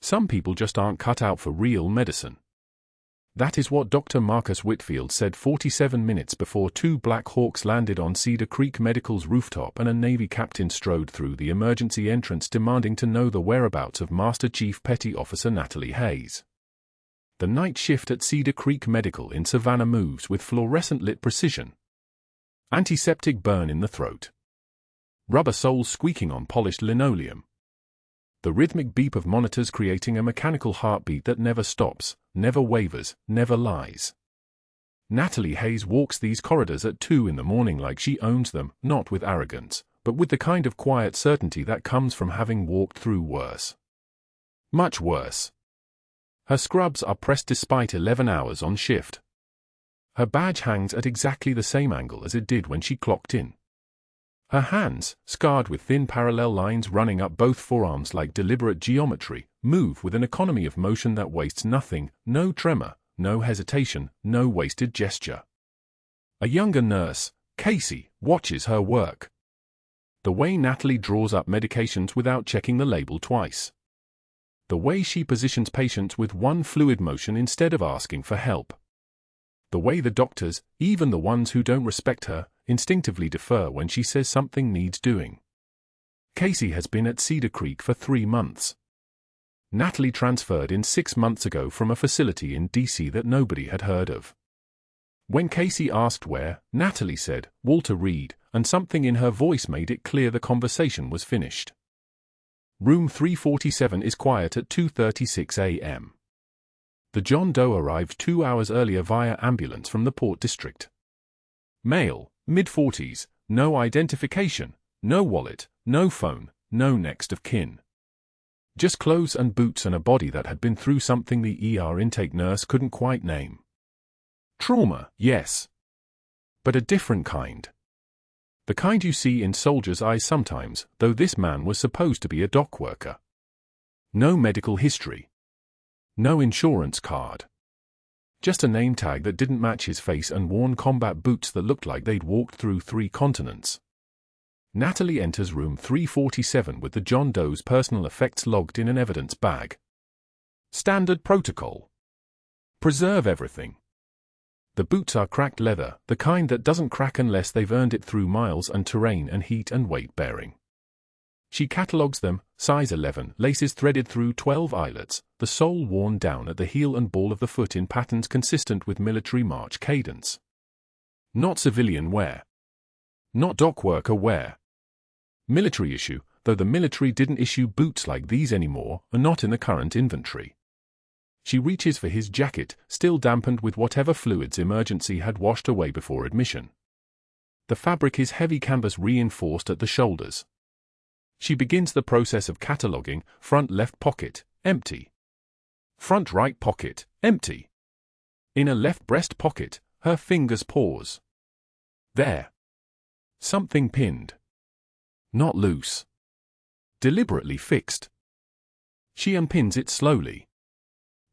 Some people just aren't cut out for real medicine. That is what Dr. Marcus Whitfield said 47 minutes before two Black Hawks landed on Cedar Creek Medical's rooftop and a Navy captain strode through the emergency entrance demanding to know the whereabouts of Master Chief Petty Officer Natalie Hayes. The night shift at Cedar Creek Medical in Savannah moves with fluorescent-lit precision. Antiseptic burn in the throat. Rubber soles squeaking on polished linoleum. The rhythmic beep of monitors creating a mechanical heartbeat that never stops, never wavers, never lies. Natalie Hayes walks these corridors at 2 in the morning like she owns them, not with arrogance, but with the kind of quiet certainty that comes from having walked through worse. Much worse. Her scrubs are pressed despite 11 hours on shift. Her badge hangs at exactly the same angle as it did when she clocked in. Her hands, scarred with thin parallel lines running up both forearms like deliberate geometry, move with an economy of motion that wastes nothing, no tremor, no hesitation, no wasted gesture. A younger nurse, Casey, watches her work. The way Natalie draws up medications without checking the label twice. The way she positions patients with one fluid motion instead of asking for help. The way the doctors, even the ones who don't respect her, instinctively defer when she says something needs doing. Casey has been at Cedar Creek for 3 months. Natalie transferred in 6 months ago from a facility in D.C. that nobody had heard of. When Casey asked where, Natalie said, Walter Reed, and something in her voice made it clear the conversation was finished. Room 347 is quiet at 2:36 a.m. The John Doe arrived 2 hours earlier via ambulance from the Port District. Male, mid-40s, no identification, no wallet, no phone, no next of kin. Just clothes and boots and a body that had been through something the ER intake nurse couldn't quite name. Trauma, yes. But a different kind. The kind you see in soldiers' eyes sometimes, though this man was supposed to be a dock worker. No medical history. No insurance card. Just a name tag that didn't match his face and worn combat boots that looked like they'd walked through 3 continents. Natalie enters room 347 with the John Doe's personal effects logged in an evidence bag. Standard protocol. Preserve everything. The boots are cracked leather, the kind that doesn't crack unless they've earned it through miles and terrain and heat and weight bearing. She catalogues them, size 11, laces threaded through 12 eyelets, the sole worn down at the heel and ball of the foot in patterns consistent with military march cadence. Not civilian wear. Not dock worker wear. Military issue, though the military didn't issue boots like these anymore, are not in the current inventory. She reaches for his jacket, still dampened with whatever fluids emergency had washed away before admission. The fabric is heavy canvas reinforced at the shoulders. She begins the process of cataloguing, front left pocket, empty. Front right pocket, empty. Inner left breast pocket, her fingers pause. There. Something pinned. Not loose. Deliberately fixed. She unpins it slowly.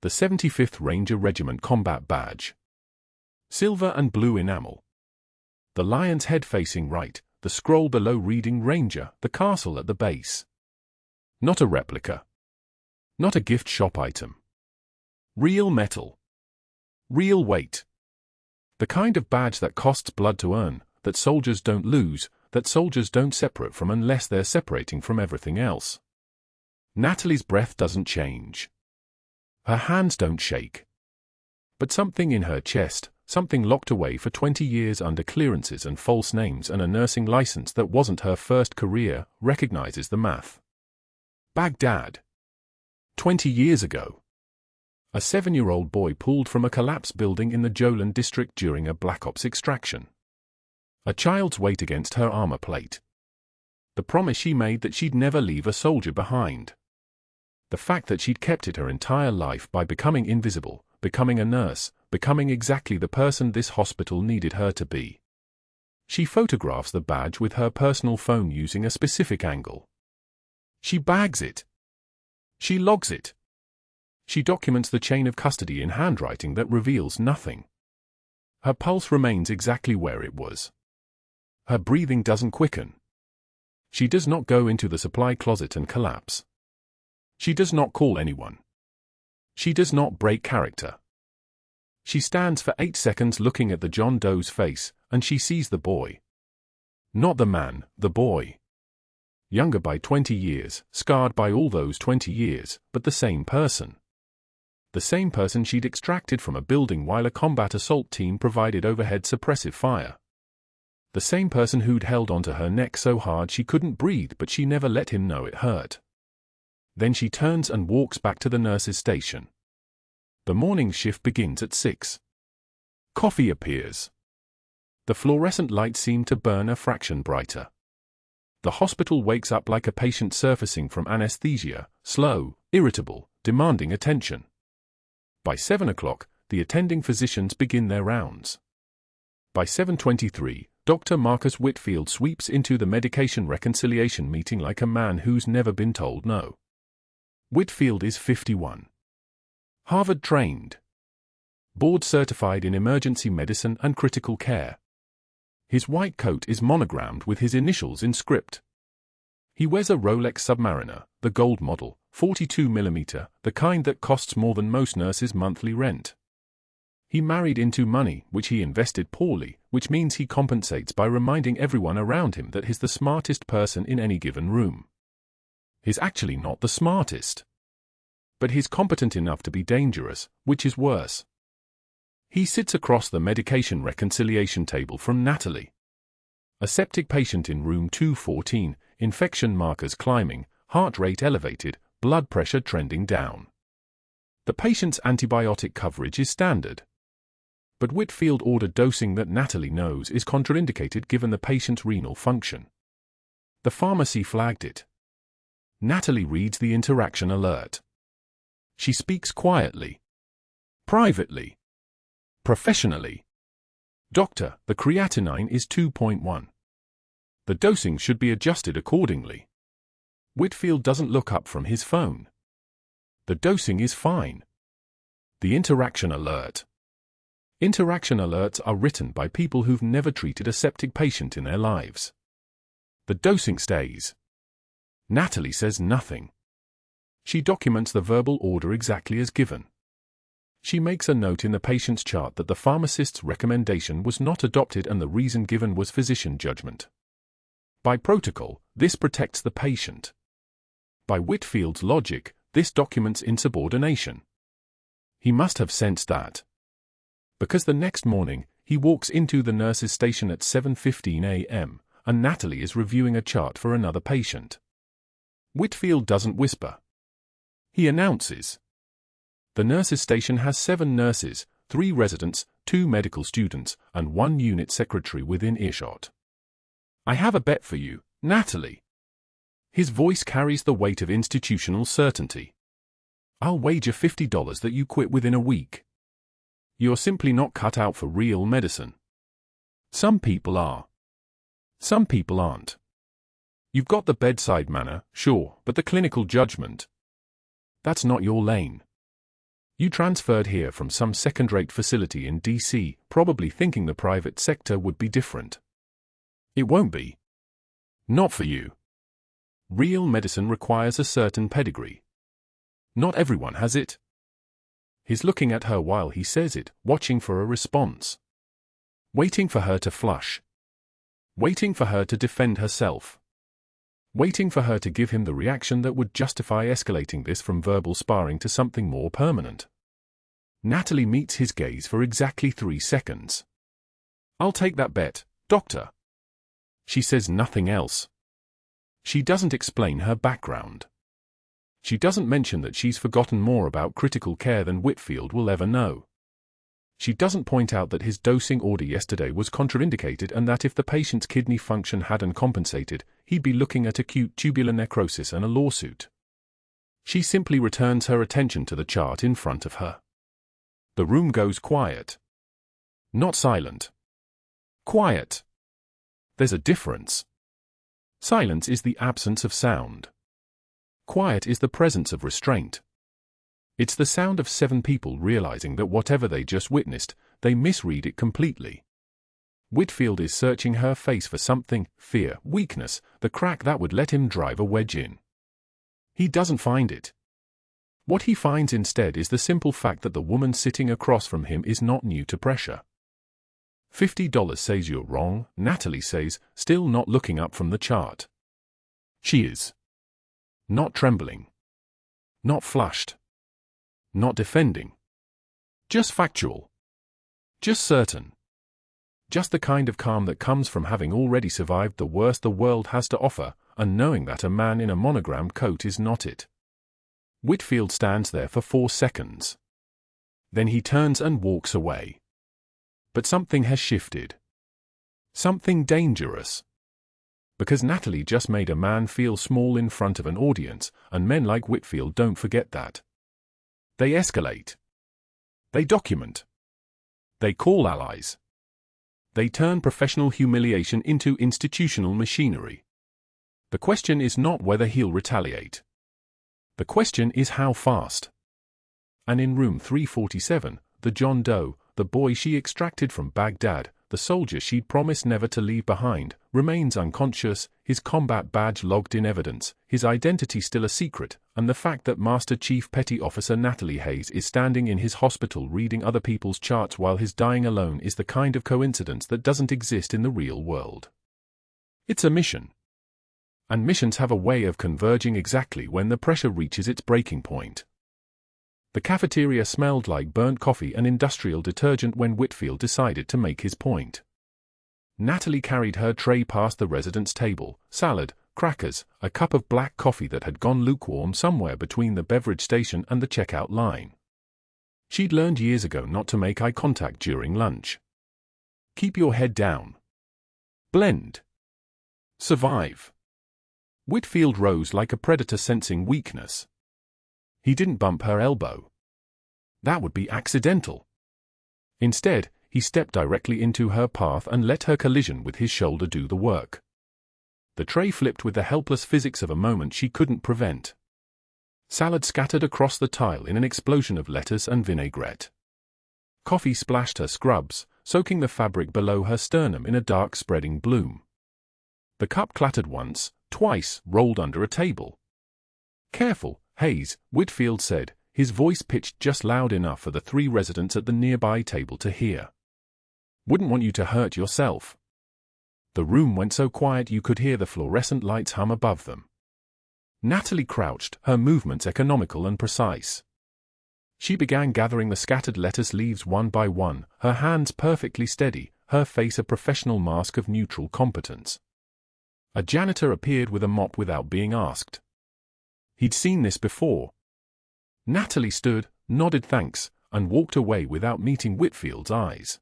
The 75th Ranger Regiment combat badge. Silver and blue enamel. The lion's head facing right, the scroll below reading Ranger, the castle at the base. Not a replica. Not a gift shop item. Real metal. Real weight. The kind of badge that costs blood to earn, that soldiers don't lose, that soldiers don't separate from unless they're separating from everything else. Natalie's breath doesn't change. Her hands don't shake. But something in her chest, something locked away for 20 years under clearances and false names and a nursing license that wasn't her first career, recognizes the math. Baghdad. 20 years ago. A 7-year-old boy pulled from a collapsed building in the Jolan district during a Black Ops extraction. A child's weight against her armor plate. The promise she made that she'd never leave a soldier behind. The fact that she'd kept it her entire life by becoming invisible, becoming a nurse, becoming exactly the person this hospital needed her to be. She photographs the badge with her personal phone using a specific angle. She bags it. She logs it. She documents the chain of custody in handwriting that reveals nothing. Her pulse remains exactly where it was. Her breathing doesn't quicken. She does not go into the supply closet and collapse. She does not call anyone. She does not break character. She stands for 8 seconds looking at the John Doe's face, and she sees the boy. Not the man, the boy. Younger by 20 years, scarred by all those 20 years, but the same person. The same person she'd extracted from a building while a combat assault team provided overhead suppressive fire. The same person who'd held onto her neck so hard she couldn't breathe, but she never let him know it hurt. Then she turns and walks back to the nurse's station. The morning shift begins at 6. Coffee appears. The fluorescent lights seem to burn a fraction brighter. The hospital wakes up like a patient surfacing from anesthesia, slow, irritable, demanding attention. By 7 o'clock, the attending physicians begin their rounds. By 7:23, Dr. Marcus Whitfield sweeps into the medication reconciliation meeting like a man who's never been told no. Whitfield is 51. Harvard-trained. Board-certified in emergency medicine and critical care. His white coat is monogrammed with his initials in script. He wears a Rolex Submariner, the gold model, 42mm, the kind that costs more than most nurses' monthly rent. He married into money, which he invested poorly, which means he compensates by reminding everyone around him that he's the smartest person in any given room. He's actually not the smartest. But he's competent enough to be dangerous, which is worse. He sits across the medication reconciliation table from Natalie. A septic patient in room 214, infection markers climbing, heart rate elevated, blood pressure trending down. The patient's antibiotic coverage is standard. But Whitfield ordered dosing that Natalie knows is contraindicated given the patient's renal function. The pharmacy flagged it. Natalie reads the interaction alert. She speaks quietly. Privately. Professionally. Doctor, the creatinine is 2.1. The dosing should be adjusted accordingly. Whitfield doesn't look up from his phone. The dosing is fine. The interaction alert. Interaction alerts are written by people who've never treated a septic patient in their lives. The dosing stays. Natalie says nothing. She documents the verbal order exactly as given. She makes a note in the patient's chart that the pharmacist's recommendation was not adopted and the reason given was physician judgment. By protocol, this protects the patient. By Whitfield's logic, this documents insubordination. He must have sensed that. Because the next morning, he walks into the nurse's station at 7:15 a.m., and Natalie is reviewing a chart for another patient. Whitfield doesn't whisper. He announces. The nurse's station has 7 nurses, 3 residents, 2 medical students, and 1 unit secretary within earshot. I have a bet for you, Natalie. His voice carries the weight of institutional certainty. I'll wager $50 that you quit within a week. You're simply not cut out for real medicine. Some people are. Some people aren't. You've got the bedside manner, sure, but the clinical judgment. That's not your lane. You transferred here from some second-rate facility in D.C., probably thinking the private sector would be different. It won't be. Not for you. Real medicine requires a certain pedigree. Not everyone has it. He's looking at her while he says it, watching for a response. Waiting for her to flush. Waiting for her to defend herself. Waiting for her to give him the reaction that would justify escalating this from verbal sparring to something more permanent. Natalie meets his gaze for exactly 3 seconds. I'll take that bet, doctor. She says nothing else. She doesn't explain her background. She doesn't mention that she's forgotten more about critical care than Whitfield will ever know. She doesn't point out that his dosing order yesterday was contraindicated and that if the patient's kidney function hadn't compensated, he'd be looking at acute tubular necrosis and a lawsuit. She simply returns her attention to the chart in front of her. The room goes quiet. Not silent. Quiet. There's a difference. Silence is the absence of sound. Quiet is the presence of restraint. It's the sound of 7 people realizing that whatever they just witnessed, they misread it completely. Whitfield is searching her face for something, fear, weakness, the crack that would let him drive a wedge in. He doesn't find it. What he finds instead is the simple fact that the woman sitting across from him is not new to pressure. $50 says you're wrong, Natalie says, still not looking up from the chart. She is. Not trembling. Not flushed. Not defending. Just factual. Just certain. Just the kind of calm that comes from having already survived the worst the world has to offer, and knowing that a man in a monogrammed coat is not it. Whitfield stands there for 4 seconds. Then he turns and walks away. But something has shifted. Something dangerous. Because Natalie just made a man feel small in front of an audience, and men like Whitfield don't forget that. They escalate. They document. They call allies. They turn professional humiliation into institutional machinery. The question is not whether he'll retaliate. The question is how fast. And in room 347, the John Doe, the boy she extracted from Baghdad, the soldier she'd promised never to leave behind, remains unconscious, his combat badge logged in evidence, his identity still a secret, and the fact that Master Chief Petty Officer Natalie Hayes is standing in his hospital reading other people's charts while he's dying alone is the kind of coincidence that doesn't exist in the real world. It's a mission. And missions have a way of converging exactly when the pressure reaches its breaking point. The cafeteria smelled like burnt coffee and industrial detergent when Whitfield decided to make his point. Natalie carried her tray past the resident's table, salad, crackers, a cup of black coffee that had gone lukewarm somewhere between the beverage station and the checkout line. She'd learned years ago not to make eye contact during lunch. Keep your head down. Blend. Survive. Whitfield rose like a predator sensing weakness. He didn't bump her elbow. That would be accidental. Instead, he stepped directly into her path and let her collision with his shoulder do the work. The tray flipped with the helpless physics of a moment she couldn't prevent. Salad scattered across the tile in an explosion of lettuce and vinaigrette. Coffee splashed her scrubs, soaking the fabric below her sternum in a dark spreading bloom. The cup clattered once, twice, rolled under a table. Careful, Hayes, Whitfield said, his voice pitched just loud enough for the 3 residents at the nearby table to hear. Wouldn't want you to hurt yourself. The room went so quiet you could hear the fluorescent lights hum above them. Natalie crouched, her movements economical and precise. She began gathering the scattered lettuce leaves one by one, her hands perfectly steady, her face a professional mask of neutral competence. A janitor appeared with a mop without being asked. He'd seen this before. Natalie stood, nodded thanks, and walked away without meeting Whitfield's eyes.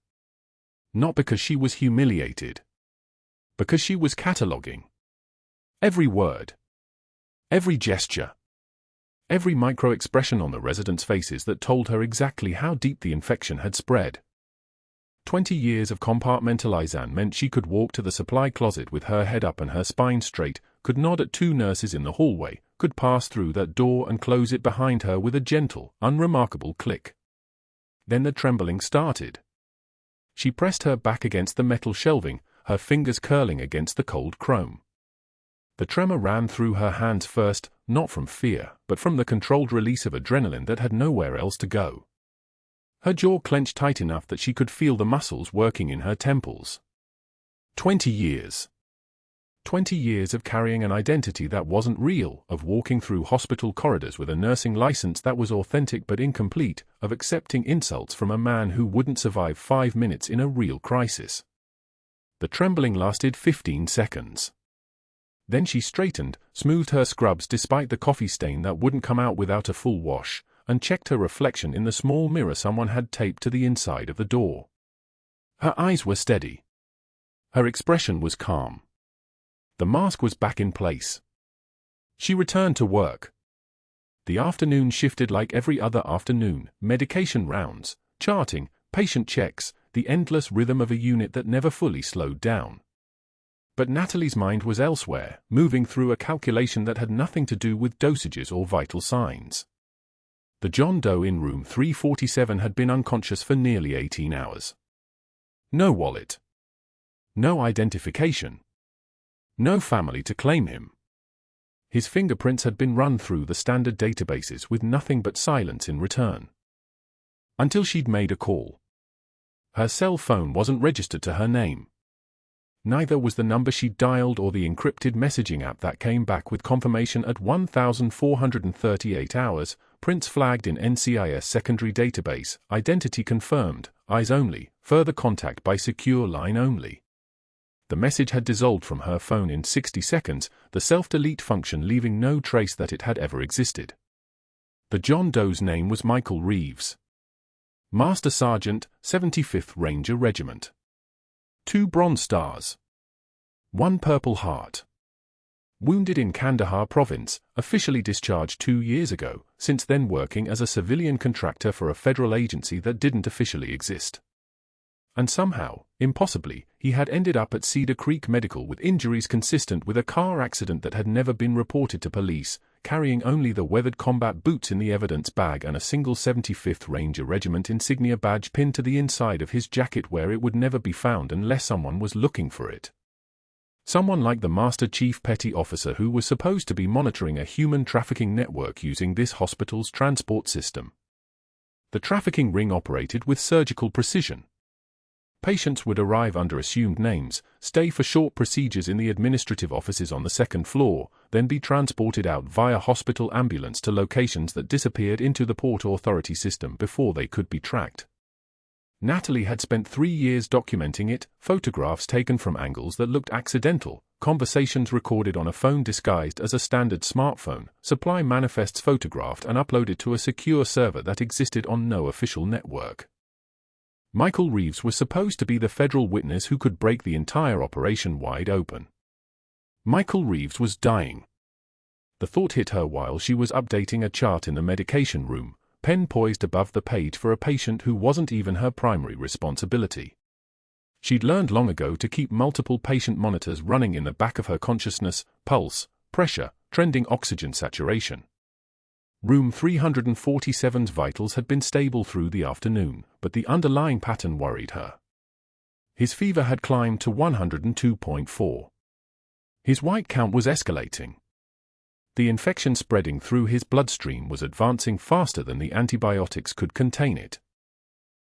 Not because she was humiliated. Because she was cataloguing. Every word. Every gesture. Every micro-expression on the residents' faces that told her exactly how deep the infection had spread. 20 years of compartmentalization meant she could walk to the supply closet with her head up and her spine straight, could nod at 2 nurses in the hallway, could pass through that door and close it behind her with a gentle, unremarkable click. Then the trembling started. She pressed her back against the metal shelving, her fingers curling against the cold chrome. The tremor ran through her hands first, not from fear, but from the controlled release of adrenaline that had nowhere else to go. Her jaw clenched tight enough that she could feel the muscles working in her temples. 20 years. 20 years of carrying an identity that wasn't real, of walking through hospital corridors with a nursing license that was authentic but incomplete, of accepting insults from a man who wouldn't survive 5 minutes in a real crisis. The trembling lasted 15 seconds. Then she straightened, smoothed her scrubs despite the coffee stain that wouldn't come out without a full wash, and checked her reflection in the small mirror someone had taped to the inside of the door. Her eyes were steady. Her expression was calm. The mask was back in place. She returned to work. The afternoon shifted like every other afternoon, medication rounds, charting, patient checks, the endless rhythm of a unit that never fully slowed down. But Natalie's mind was elsewhere, moving through a calculation that had nothing to do with dosages or vital signs. The John Doe in room 347 had been unconscious for nearly 18 hours. No wallet. No identification. No family to claim him. His fingerprints had been run through the standard databases with nothing but silence in return. Until she'd made a call. Her cell phone wasn't registered to her name. Neither was the number she'd dialed or the encrypted messaging app that came back with confirmation at 1,438 hours, prints flagged in NCIS secondary database, identity confirmed, eyes only, further contact by secure line only. The message had dissolved from her phone in 60 seconds, the self-delete function leaving no trace that it had ever existed. The John Doe's name was Michael Reeves. Master Sergeant, 75th Ranger Regiment. 2 Bronze Stars. 1 Purple Heart. Wounded in Kandahar Province, officially discharged 2 years ago, since then working as a civilian contractor for a federal agency that didn't officially exist. And somehow, impossibly, he had ended up at Cedar Creek Medical with injuries consistent with a car accident that had never been reported to police, carrying only the weathered combat boots in the evidence bag and a single 75th Ranger Regiment insignia badge pinned to the inside of his jacket where it would never be found unless someone was looking for it. Someone like the Master Chief Petty Officer who was supposed to be monitoring a human trafficking network using this hospital's transport system. The trafficking ring operated with surgical precision. Patients would arrive under assumed names, stay for short procedures in the administrative offices on the 2nd floor, then be transported out via hospital ambulance to locations that disappeared into the Port Authority system before they could be tracked. Natalie had spent 3 years documenting it, photographs taken from angles that looked accidental, conversations recorded on a phone disguised as a standard smartphone, supply manifests photographed and uploaded to a secure server that existed on no official network. Michael Reeves was supposed to be the federal witness who could break the entire operation wide open. Michael Reeves was dying. The thought hit her while she was updating a chart in the medication room, pen poised above the page for a patient who wasn't even her primary responsibility. She'd learned long ago to keep multiple patient monitors running in the back of her consciousness, pulse, pressure, trending oxygen saturation. Room 347's vitals had been stable through the afternoon, but the underlying pattern worried her. His fever had climbed to 102.4. His white count was escalating. The infection spreading through his bloodstream was advancing faster than the antibiotics could contain it.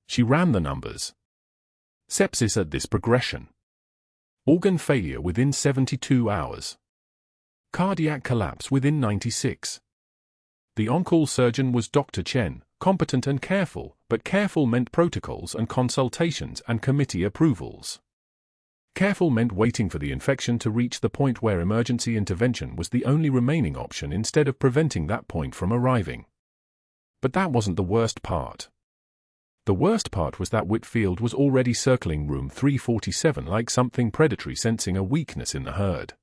She ran the numbers. Sepsis at this progression. Organ failure within 72 hours. Cardiac collapse within 96. The on-call surgeon was Dr. Chen, competent and careful, but careful meant protocols and consultations and committee approvals. Careful meant waiting for the infection to reach the point where emergency intervention was the only remaining option instead of preventing that point from arriving. But that wasn't the worst part. The worst part was that Whitfield was already circling room 347 like something predatory sensing a weakness in the herd.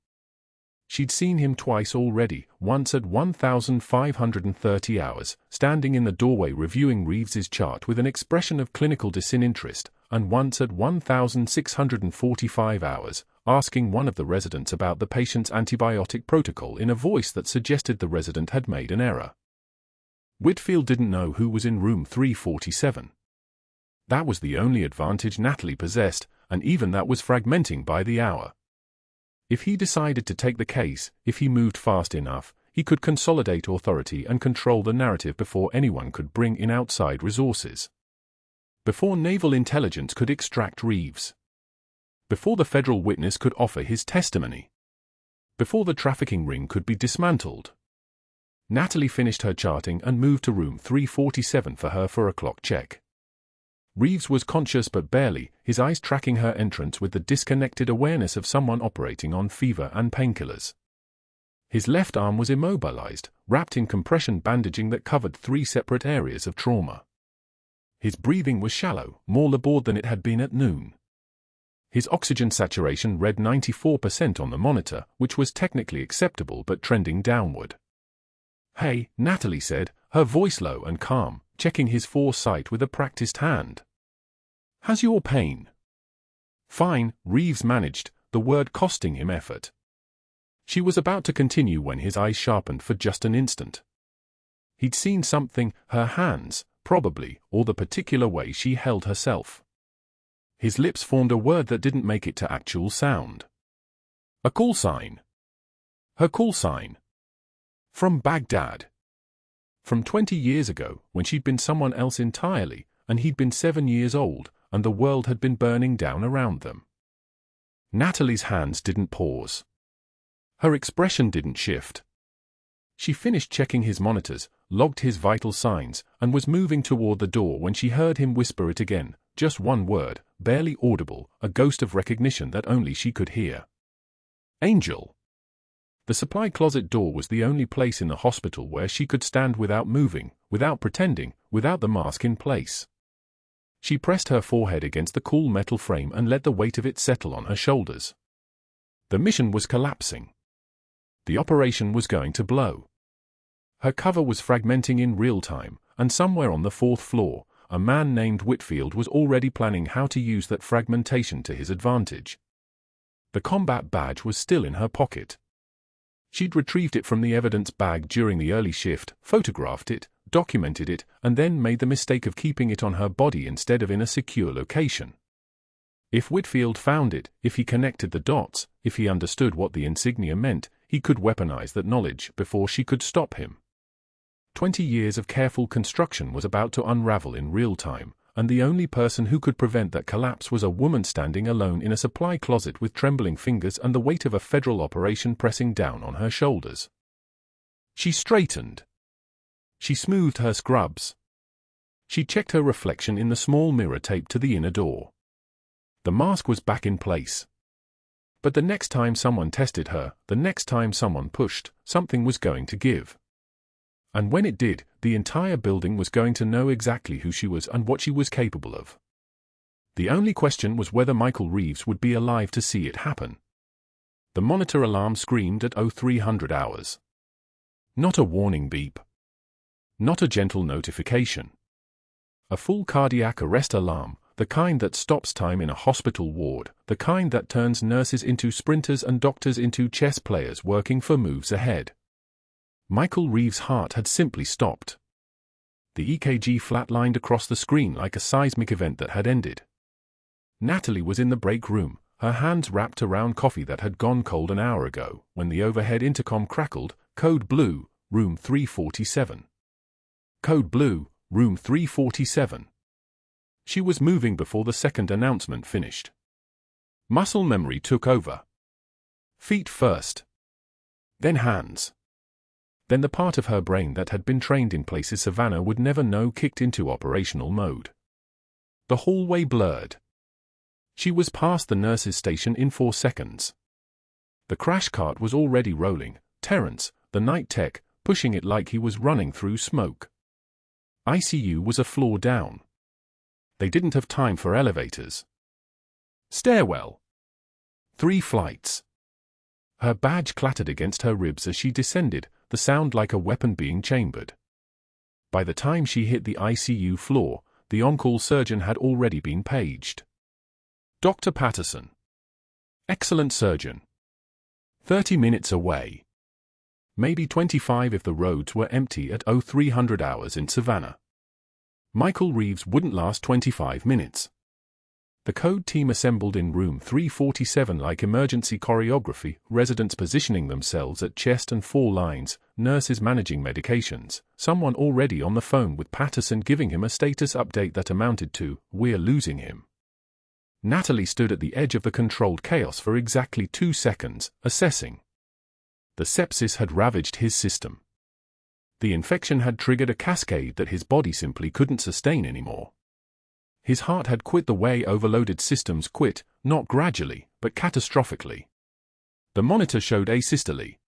She'd seen him twice already, once at 1,530 hours, standing in the doorway reviewing Reeves's chart with an expression of clinical disinterest, and once at 1,645 hours, asking one of the residents about the patient's antibiotic protocol in a voice that suggested the resident had made an error. Whitfield didn't know who was in room 347. That was the only advantage Natalie possessed, and even that was fragmenting by the hour. If he decided to take the case, if he moved fast enough, he could consolidate authority and control the narrative before anyone could bring in outside resources. Before naval intelligence could extract Reeves. Before the federal witness could offer his testimony. Before the trafficking ring could be dismantled. Natalie finished her charting and moved to room 347 for her 4 o'clock check. Reeves was conscious but barely, his eyes tracking her entrance with the disconnected awareness of someone operating on fever and painkillers. His left arm was immobilized, wrapped in compression bandaging that covered 3 separate areas of trauma. His breathing was shallow, more labored than it had been at noon. His oxygen saturation read 94% on the monitor, which was technically acceptable but trending downward. "Hey," Natalie said, her voice low and calm, checking his foresight with a practiced hand. "How's your pain?" "Fine," Reeves managed, the word costing him effort. She was about to continue when his eyes sharpened for just an instant. He'd seen something, her hands, probably, or the particular way she held herself. His lips formed a word that didn't make it to actual sound. "A call sign." "Her call sign." From Baghdad. From 20 years ago, when she'd been someone else entirely, and he'd been 7 years old, and the world had been burning down around them. Natalie's hands didn't pause. Her expression didn't shift. She finished checking his monitors, logged his vital signs, and was moving toward the door when she heard him whisper it again, just one word, barely audible, a ghost of recognition that only she could hear. Angel. The supply closet door was the only place in the hospital where she could stand without moving, without pretending, without the mask in place. She pressed her forehead against the cool metal frame and let the weight of it settle on her shoulders. The mission was collapsing. The operation was going to blow. Her cover was fragmenting in real time, and somewhere on the 4th floor, a man named Whitfield was already planning how to use that fragmentation to his advantage. The combat badge was still in her pocket. She'd retrieved it from the evidence bag during the early shift, photographed it, documented it, and then made the mistake of keeping it on her body instead of in a secure location. If Whitfield found it, if he connected the dots, if he understood what the insignia meant, he could weaponize that knowledge before she could stop him. 20 years of careful construction was about to unravel in real time, and the only person who could prevent that collapse was a woman standing alone in a supply closet with trembling fingers and the weight of a federal operation pressing down on her shoulders. She straightened. She smoothed her scrubs. She checked her reflection in the small mirror taped to the inner door. The mask was back in place. But the next time someone tested her, the next time someone pushed, something was going to give. And when it did, the entire building was going to know exactly who she was and what she was capable of. The only question was whether Michael Reeves would be alive to see it happen. The monitor alarm screamed at 0300 hours. Not a warning beep. Not a gentle notification. A full cardiac arrest alarm, the kind that stops time in a hospital ward, the kind that turns nurses into sprinters and doctors into chess players working for moves ahead. Michael Reeves' heart had simply stopped. The EKG flatlined across the screen like a seismic event that had ended. Natalie was in the break room, her hands wrapped around coffee that had gone cold an hour ago, when the overhead intercom crackled, "Code Blue, room 347. Code Blue, room 347. She was moving before the second announcement finished. Muscle memory took over. Feet first. Then hands. Then the part of her brain that had been trained in places Savannah would never know kicked into operational mode. The hallway blurred. She was past the nurse's station in 4 seconds. The crash cart was already rolling, Terrence, the night tech, pushing it like he was running through smoke. ICU was a floor down. They didn't have time for elevators. Stairwell. 3 flights. Her badge clattered against her ribs as she descended, the sound like a weapon being chambered. By the time she hit the ICU floor, the on-call surgeon had already been paged. Dr. Patterson. Excellent surgeon. 30 minutes away. Maybe 25 if the roads were empty at 0300 hours in Savannah. Michael Reeves wouldn't last 25 minutes. The code team assembled in room 347 like emergency choreography, residents positioning themselves at chest and 4 lines, nurses managing medications, someone already on the phone with Patterson giving him a status update that amounted to, "We're losing him." Natalie stood at the edge of the controlled chaos for exactly 2 seconds, assessing. The sepsis had ravaged his system. The infection had triggered a cascade that his body simply couldn't sustain anymore. His heart had quit the way overloaded systems quit, not gradually, but catastrophically. The monitor showed asystole.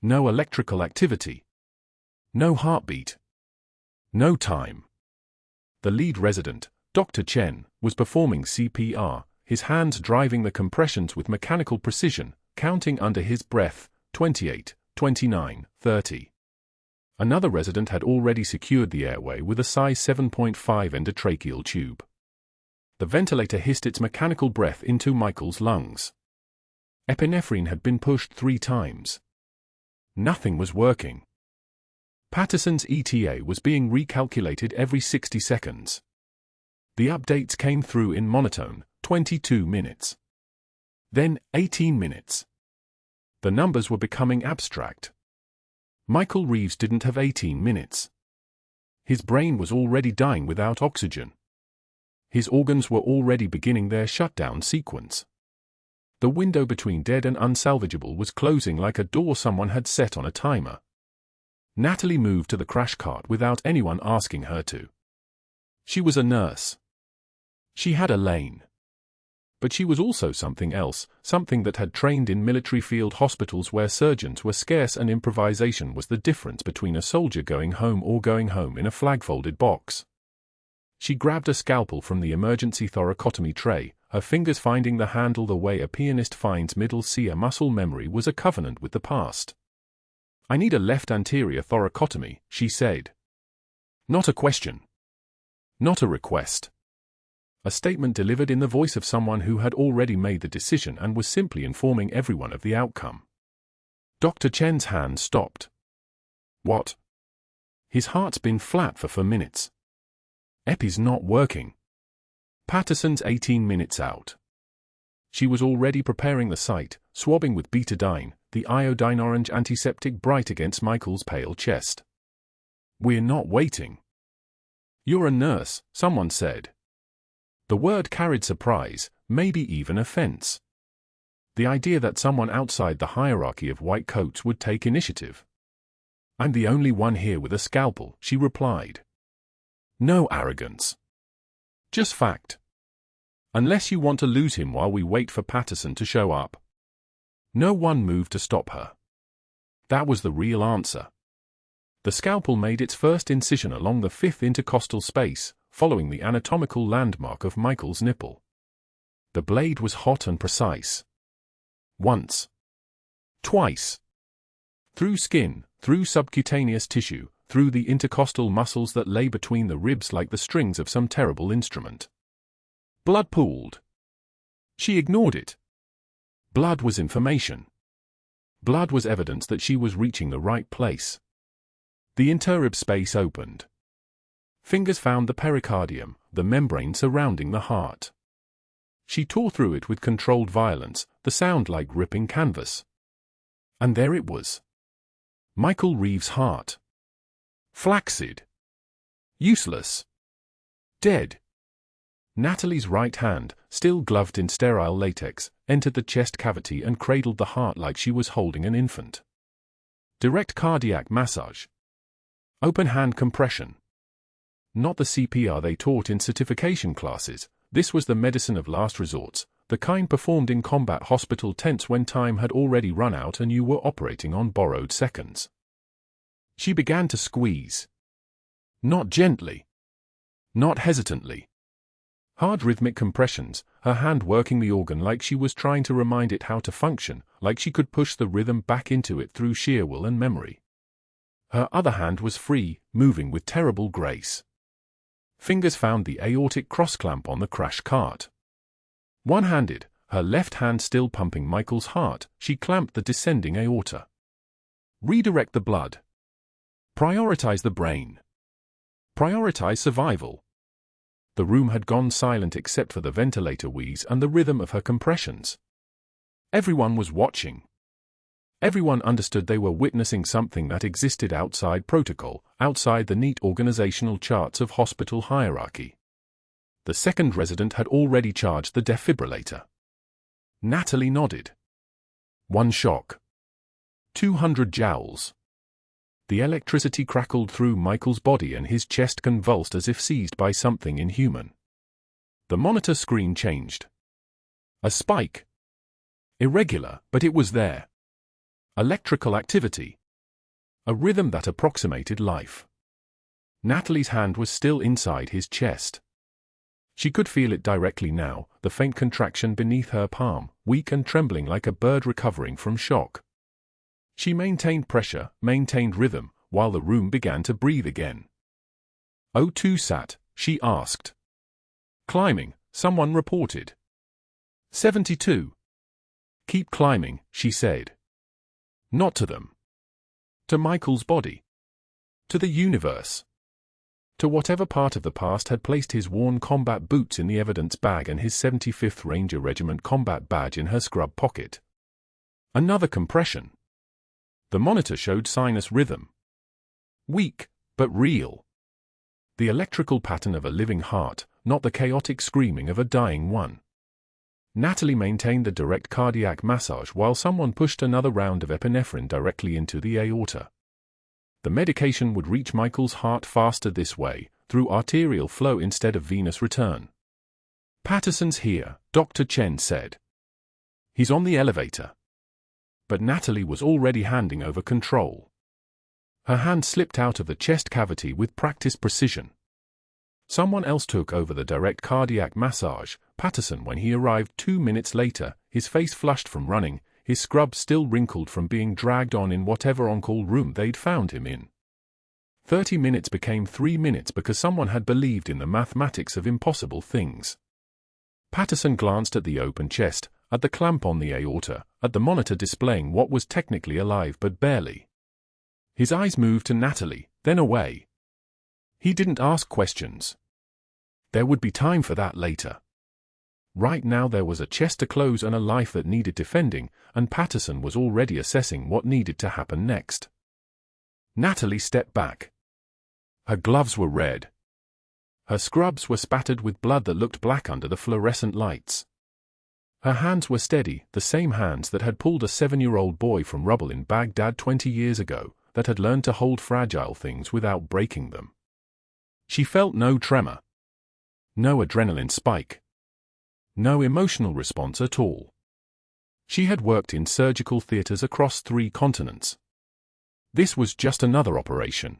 No electrical activity. No heartbeat. No time. The lead resident, Dr. Chen, was performing CPR, his hands driving the compressions with mechanical precision, counting under his breath, 28, 29, 30. Another resident had already secured the airway with a size 7.5 endotracheal tube. The ventilator hissed its mechanical breath into Michael's lungs. Epinephrine had been pushed 3 times. Nothing was working. Patterson's ETA was being recalculated every 60 seconds. The updates came through in monotone, 22 minutes. Then 18 minutes. The numbers were becoming abstract. Michael Reeves didn't have 18 minutes. His brain was already dying without oxygen. His organs were already beginning their shutdown sequence. The window between dead and unsalvageable was closing like a door someone had set on a timer. Natalie moved to the crash cart without anyone asking her to. She was a nurse. She had a lane. But she was also something else, something that had trained in military field hospitals where surgeons were scarce and improvisation was the difference between a soldier going home or going home in a flag-folded box. She grabbed a scalpel from the emergency thoracotomy tray, her fingers finding the handle the way a pianist finds middle C. A muscle memory was a covenant with the past. "I need a left anterior thoracotomy," she said. Not a question. Not a request. A statement delivered in the voice of someone who had already made the decision and was simply informing everyone of the outcome. Dr. Chen's hand stopped. What? His heart's been flat for minutes. Epi's not working. Patterson's 18 minutes out. She was already preparing the site, swabbing with betadine, the iodine orange antiseptic bright against Michael's pale chest. "We're not waiting." "You're a nurse," someone said. The word carried surprise, maybe even offense. The idea that someone outside the hierarchy of white coats would take initiative. "I'm the only one here with a scalpel," she replied. No arrogance. Just fact. Unless you want to lose him while we wait for Patterson to show up. No one moved to stop her. That was the real answer. The scalpel made its first incision along the fifth intercostal space, following the anatomical landmark of Michael's nipple. The blade was hot and precise. Once. Twice. Through skin, through subcutaneous tissue, through the intercostal muscles that lay between the ribs like the strings of some terrible instrument. Blood pooled. She ignored it. Blood was information. Blood was evidence that she was reaching the right place. The interrib space opened. Fingers found the pericardium, the membrane surrounding the heart. She tore through it with controlled violence, the sound like ripping canvas. And there it was. Michael Reeves' heart. Flaccid. Useless. Dead. Natalie's right hand, still gloved in sterile latex, entered the chest cavity and cradled the heart like she was holding an infant. Direct cardiac massage. Open hand compression. Not the CPR they taught in certification classes, this was the medicine of last resorts, the kind performed in combat hospital tents when time had already run out and you were operating on borrowed seconds. She began to squeeze. Not gently. Not hesitantly. Hard rhythmic compressions, her hand working the organ like she was trying to remind it how to function, like she could push the rhythm back into it through sheer will and memory. Her other hand was free, moving with terrible grace. Fingers found the aortic cross-clamp on the crash cart. One-handed, her left hand still pumping Michael's heart, she clamped the descending aorta. Redirect the blood. Prioritize the brain. Prioritize survival. The room had gone silent except for the ventilator wheeze and the rhythm of her compressions. Everyone was watching. Everyone understood they were witnessing something that existed outside protocol, outside the neat organizational charts of hospital hierarchy. The second resident had already charged the defibrillator. Natalie nodded. One shock. 200 joules. The electricity crackled through Michael's body and his chest convulsed as if seized by something inhuman. The monitor screen changed. A spike. Irregular, but it was there. Electrical activity. A rhythm that approximated life. Natalie's hand was still inside his chest. She could feel it directly now, the faint contraction beneath her palm, weak and trembling like a bird recovering from shock. She maintained pressure, maintained rhythm, while the room began to breathe again. O2 sat, she asked. Climbing, someone reported. 72. Keep climbing, she said. Not to them. To Michael's body. To the universe. To whatever part of the past had placed his worn combat boots in the evidence bag and his 75th Ranger Regiment combat badge in her scrub pocket. Another compression. The monitor showed sinus rhythm. Weak, but real. The electrical pattern of a living heart, not the chaotic screaming of a dying one. Natalie maintained the direct cardiac massage while someone pushed another round of epinephrine directly into the aorta. The medication would reach Michael's heart faster this way, through arterial flow instead of venous return. "Patterson's here," Dr. Chen said. "He's on the elevator." But Natalie was already handing over control. Her hand slipped out of the chest cavity with practiced precision. Someone else took over the direct cardiac massage, Patterson. When he arrived 2 minutes later, his face flushed from running, his scrub still wrinkled from being dragged on in whatever on-call room they'd found him in. 30 minutes became 3 minutes because someone had believed in the mathematics of impossible things. Patterson glanced at the open chest, at the clamp on the aorta, at the monitor displaying what was technically alive but barely. His eyes moved to Natalie, then away. He didn't ask questions. There would be time for that later. Right now there was a chest to close and a life that needed defending, and Patterson was already assessing what needed to happen next. Natalie stepped back. Her gloves were red. Her scrubs were spattered with blood that looked black under the fluorescent lights. Her hands were steady, the same hands that had pulled a 7-year-old boy from rubble in Baghdad 20 years ago, that had learned to hold fragile things without breaking them. She felt no tremor. No adrenaline spike. No emotional response at all. She had worked in surgical theaters across 3 continents. This was just another operation.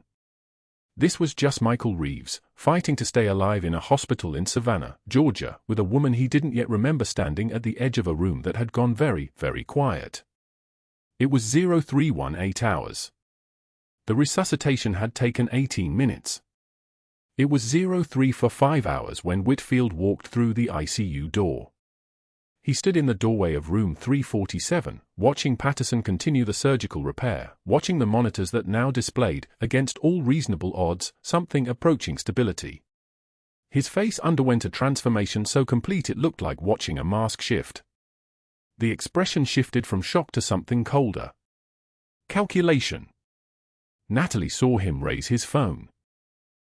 This was just Michael Reeves, fighting to stay alive in a hospital in Savannah, Georgia, with a woman he didn't yet remember standing at the edge of a room that had gone very, very quiet. It was 0318 hours. The resuscitation had taken 18 minutes. It was 0345 hours when Whitfield walked through the ICU door. He stood in the doorway of room 347, watching Patterson continue the surgical repair, watching the monitors that now displayed, against all reasonable odds, something approaching stability. His face underwent a transformation so complete it looked like watching a mask shift. The expression shifted from shock to something colder. Calculation. Natalie saw him raise his phone.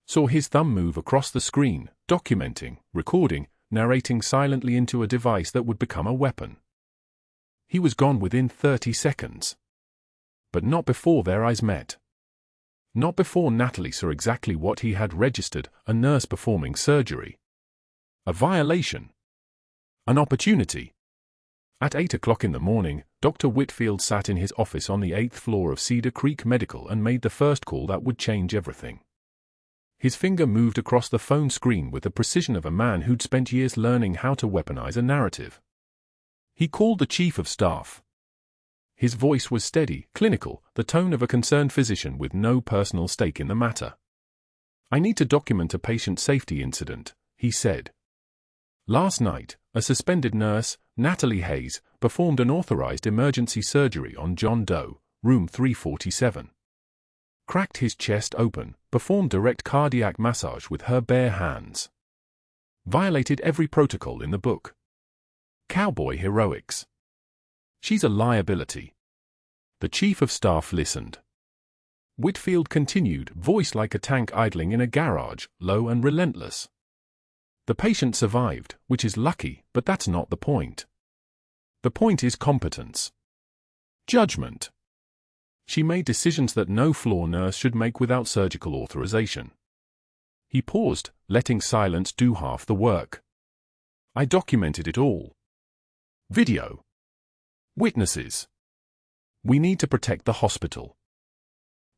Saw his thumb move across the screen, documenting, recording, narrating silently into a device that would become a weapon. He was gone within 30 seconds. But not before their eyes met. Not before Natalie saw exactly what he had registered, a nurse performing surgery. A violation. An opportunity. At 8 o'clock in the morning, Dr. Whitfield sat in his office on the 8th floor of Cedar Creek Medical and made the first call that would change everything. His finger moved across the phone screen with the precision of a man who'd spent years learning how to weaponize a narrative. He called the chief of staff. His voice was steady, clinical, the tone of a concerned physician with no personal stake in the matter. "I need to document a patient safety incident," he said. "Last night, a suspended nurse, Natalie Hayes, performed unauthorized emergency surgery on John Doe, room 347. Cracked his chest open, performed direct cardiac massage with her bare hands. Violated every protocol in the book. Cowboy heroics. She's a liability." The chief of staff listened. Whitfield continued, voice like a tank idling in a garage, low and relentless. "The patient survived, which is lucky, but that's not the point. The point is competence. Judgment. She made decisions that no floor nurse should make without surgical authorization." He paused, letting silence do half the work. "I documented it all. Video. Witnesses. We need to protect the hospital."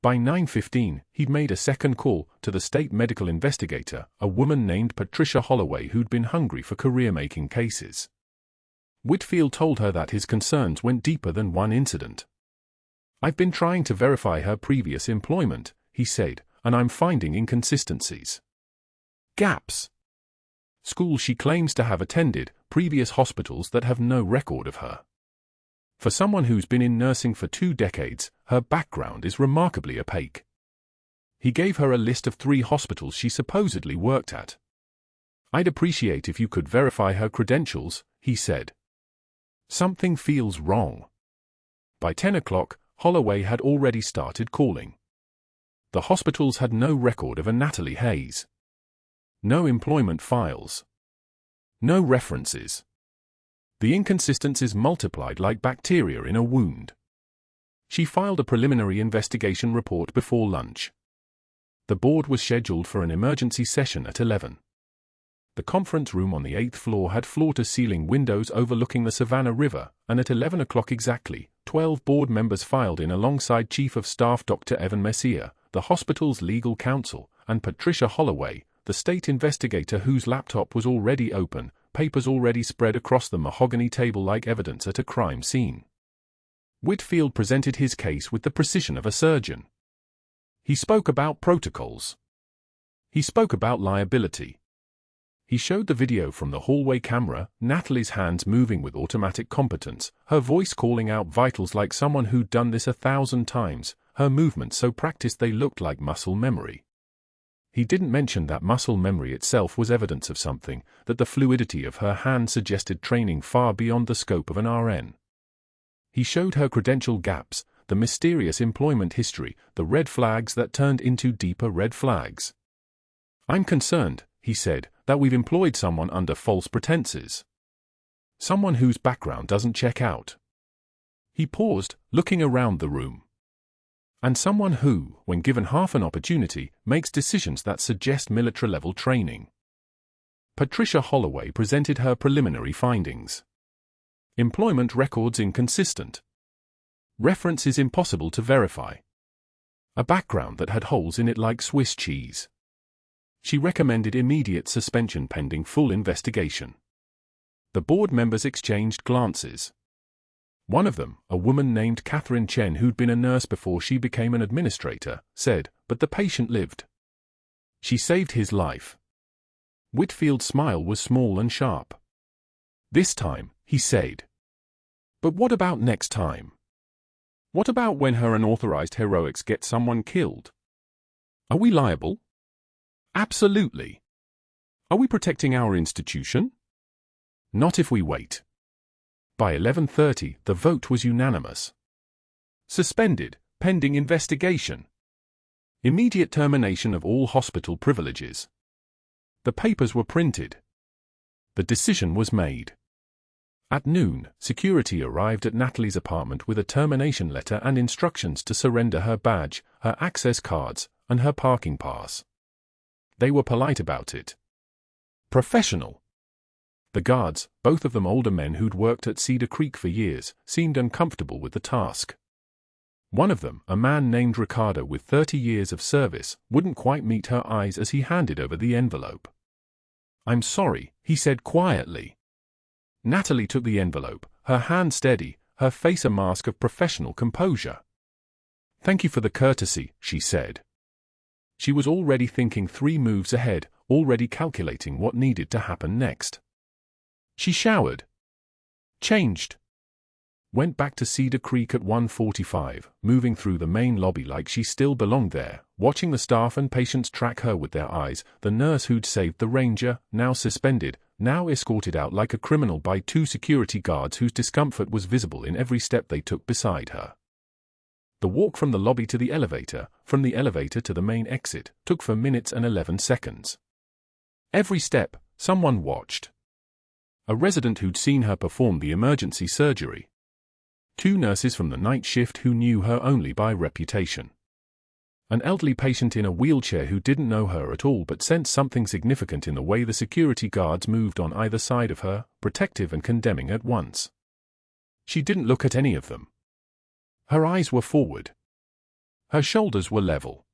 By 9:15, he'd made a second call to the state medical investigator, a woman named Patricia Holloway who'd been hungry for career-making cases. Whitfield told her that his concerns went deeper than one incident. "I've been trying to verify her previous employment," he said, "and I'm finding inconsistencies. Gaps. Schools she claims to have attended, previous hospitals that have no record of her. For someone who's been in nursing for 2 decades, her background is remarkably opaque." He gave her a list of 3 hospitals she supposedly worked at. "I'd appreciate if you could verify her credentials," he said. "Something feels wrong." By 10 o'clock, Holloway had already started calling. The hospitals had no record of a Natalie Hayes. No employment files. No references. The inconsistencies multiplied like bacteria in a wound. She filed a preliminary investigation report before lunch. The board was scheduled for an emergency session at 11. The conference room on the 8th floor had floor-to-ceiling windows overlooking the Savannah River, and at 11 o'clock exactly, 12 board members filed in alongside Chief of Staff Dr. Evan Messier, the hospital's legal counsel, and Patricia Holloway, the state investigator whose laptop was already open, papers already spread across the mahogany table like evidence at a crime scene. Whitfield presented his case with the precision of a surgeon. He spoke about protocols. He spoke about liability. He showed the video from the hallway camera, Natalie's hands moving with automatic competence, her voice calling out vitals like someone who'd done this 1,000 times, her movements so practiced they looked like muscle memory. He didn't mention that muscle memory itself was evidence of something, that the fluidity of her hand suggested training far beyond the scope of an RN. He showed her credential gaps, the mysterious employment history, the red flags that turned into deeper red flags. "I'm concerned," he said, "that we've employed someone under false pretenses. Someone whose background doesn't check out." He paused, looking around the room. "And someone who, when given half an opportunity, makes decisions that suggest military-level training." Patricia Holloway presented her preliminary findings. Employment records inconsistent. References impossible to verify. A background that had holes in it like Swiss cheese. She recommended immediate suspension pending full investigation. The board members exchanged glances. One of them, a woman named Catherine Chen who'd been a nurse before she became an administrator, said, "But the patient lived. She saved his life." Whitfield's smile was small and sharp. "This time," he said. "But what about next time? What about when her unauthorized heroics get someone killed? Are we liable? Absolutely. Are we protecting our institution? Not if we wait." By 11:30, the vote was unanimous. Suspended, pending investigation. Immediate termination of all hospital privileges. The papers were printed. The decision was made. At noon, security arrived at Natalie's apartment with a termination letter and instructions to surrender her badge, her access cards, and her parking pass. They were polite about it. Professional. The guards, both of them older men who'd worked at Cedar Creek for years, seemed uncomfortable with the task. One of them, a man named Ricardo with 30 years of service, wouldn't quite meet her eyes as he handed over the envelope. "I'm sorry," he said quietly. Natalie took the envelope, her hand steady, her face a mask of professional composure. "Thank you for the courtesy," she said. She was already thinking 3 moves ahead, already calculating what needed to happen next. She showered. Changed. Went back to Cedar Creek at 1:45, moving through the main lobby like she still belonged there, watching the staff and patients track her with their eyes, the nurse who'd saved the ranger, now suspended, now escorted out like a criminal by 2 security guards whose discomfort was visible in every step they took beside her. The walk from the lobby to the elevator, from the elevator to the main exit, took 4 minutes and 11 seconds. Every step, someone watched. A resident who'd seen her perform the emergency surgery. 2 nurses from the night shift who knew her only by reputation. An elderly patient in a wheelchair who didn't know her at all but sensed something significant in the way the security guards moved on either side of her, protective and condemning at once. She didn't look at any of them. Her eyes were forward. Her shoulders were level.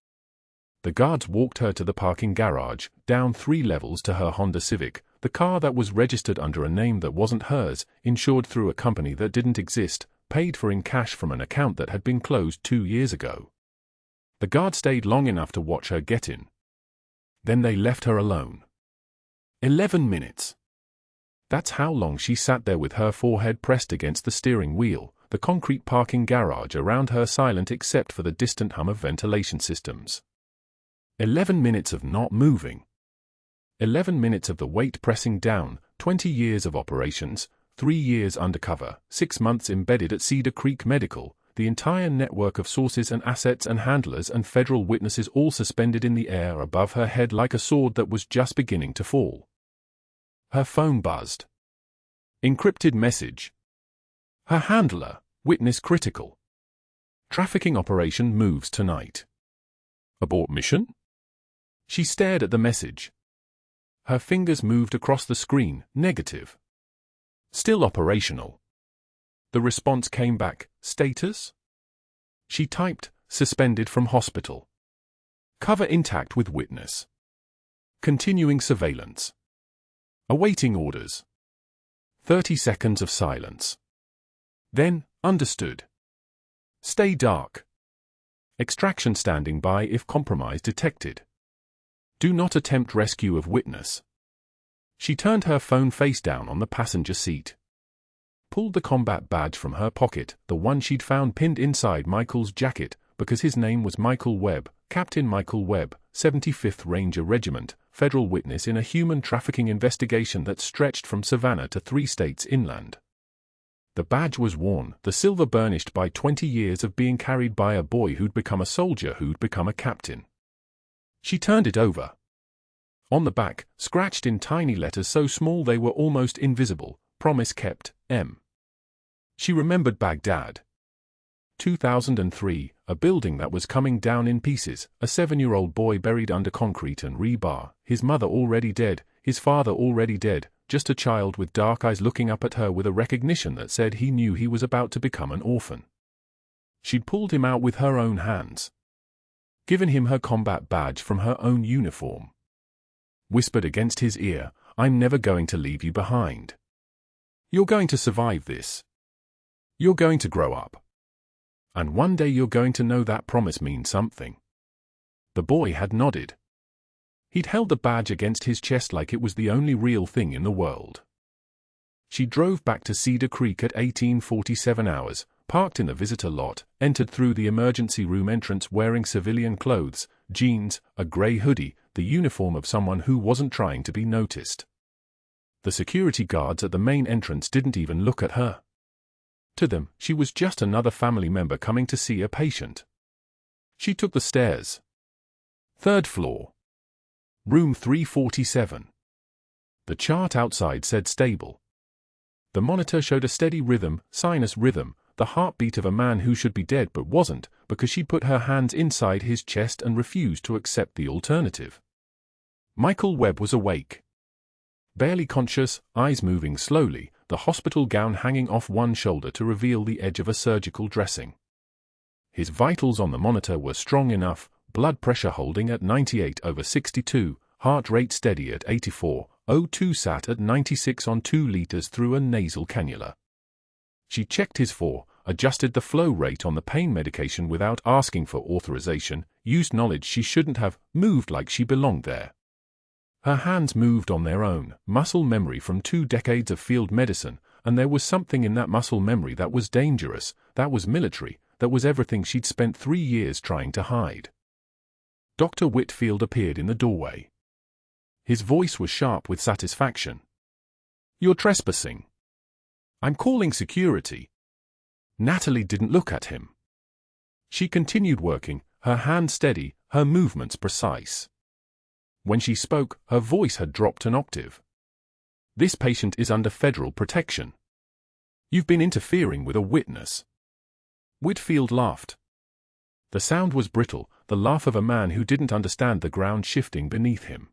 The guards walked her to the parking garage, down 3 levels to her Honda Civic, the car that was registered under a name that wasn't hers, insured through a company that didn't exist, paid for in cash from an account that had been closed 2 years ago. The guard stayed long enough to watch her get in. Then they left her alone. 11 minutes. That's how long she sat there with her forehead pressed against the steering wheel, the concrete parking garage around her silent except for the distant hum of ventilation systems. 11 minutes of not moving. 11 minutes of the weight pressing down, 20 years of operations, 3 years undercover, 6 months embedded at Cedar Creek Medical, the entire network of sources and assets and handlers and federal witnesses all suspended in the air above her head like a sword that was just beginning to fall. Her phone buzzed. Encrypted message. Her handler, witness critical. Trafficking operation moves tonight. Abort mission? She stared at the message. Her fingers moved across the screen, negative. Still operational. The response came back, status? She typed, suspended from hospital. Cover intact with witness. Continuing surveillance. Awaiting orders. 30 seconds of silence. Then, understood. Stay dark. Extraction standing by if compromise detected. Do not attempt rescue of witness. She turned her phone face down on the passenger seat. Pulled the combat badge from her pocket, the one she'd found pinned inside Michael's jacket, because his name was Michael Webb, Captain Michael Webb, 75th Ranger Regiment, federal witness in a human trafficking investigation that stretched from Savannah to 3 states inland. The badge was worn, the silver burnished by 20 years of being carried by a boy who'd become a soldier who'd become a captain. She turned it over. On the back, scratched in tiny letters so small they were almost invisible, promise kept, M. She remembered Baghdad. 2003, a building that was coming down in pieces, a 7-year-old boy buried under concrete and rebar, his mother already dead, his father already dead, just a child with dark eyes looking up at her with a recognition that said he knew he was about to become an orphan. She'd pulled him out with her own hands. Given him her combat badge from her own uniform. Whispered against his ear, I'm never going to leave you behind. You're going to survive this. You're going to grow up. And one day you're going to know that promise means something. The boy had nodded. He'd held the badge against his chest like it was the only real thing in the world. She drove back to Cedar Creek at 18:47 hours, parked in the visitor lot, entered through the emergency room entrance wearing civilian clothes, jeans, a gray hoodie, the uniform of someone who wasn't trying to be noticed. The security guards at the main entrance didn't even look at her. To them, she was just another family member coming to see a patient. She took the stairs. 3rd floor. Room 347. The chart outside said stable. The monitor showed a steady rhythm, sinus rhythm, the heartbeat of a man who should be dead but wasn't, because she'd put her hands inside his chest and refused to accept the alternative. Michael Webb was awake. Barely conscious, eyes moving slowly, the hospital gown hanging off one shoulder to reveal the edge of a surgical dressing. His vitals on the monitor were strong enough, blood pressure holding at 98/62, heart rate steady at 84, O2 sat at 96 on 2 liters through a nasal cannula. She checked his IV, adjusted the flow rate on the pain medication without asking for authorization, used knowledge she shouldn't have, moved like she belonged there. Her hands moved on their own, muscle memory from 2 decades of field medicine, and there was something in that muscle memory that was dangerous, that was military, that was everything she'd spent 3 years trying to hide. Dr. Whitfield appeared in the doorway. His voice was sharp with satisfaction. You're trespassing. I'm calling security. Natalie didn't look at him. She continued working, her hand steady, her movements precise. When she spoke, her voice had dropped an octave. This patient is under federal protection. You've been interfering with a witness. Whitfield laughed. The sound was brittle, the laugh of a man who didn't understand the ground shifting beneath him.